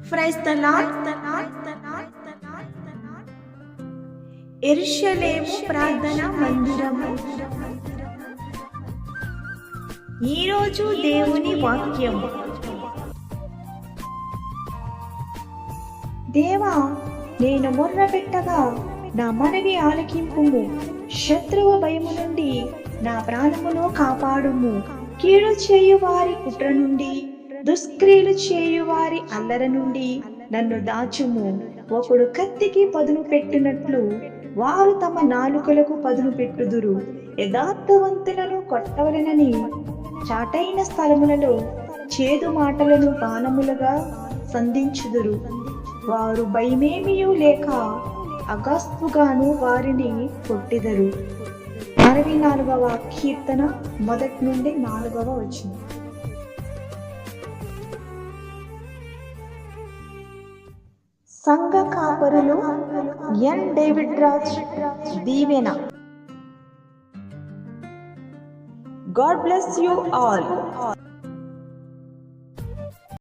Praise the lord. యెరూషలేము ప్రార్థనా మందిరము. ఈరోజు దేవుని వాక్యము. దేవా, నేను మొర్రపెట్టగా నా మనవి ఆలకింపుము. శత్రువు భయము నుండి నా ప్రాణమును కాపాడుము. కీడు చేయువారి కుట్ర నుండి, దుష్క్రియలు చేయువారి అల్లర నుండి నన్ను దాచుము. ఒకడు కత్తికి పదును పెట్టినట్లు వారు తమ నాలుకలకు పదును పెట్టుదురు. యథార్థవంతులను కొట్టవలెనని చాటైన స్థలములలో చేదు మాటలను బాణములుగా సంధించుదురు. వారు భయమేమియూ లేక అగస్తుగాను వారిని కొట్టిదరు. 64వ కీర్తన 1 నుండి 4వ వచనం. సంఘ కాపరులు ఎన్ డేవిడ్ రాజ్ దీవెన. God bless you all.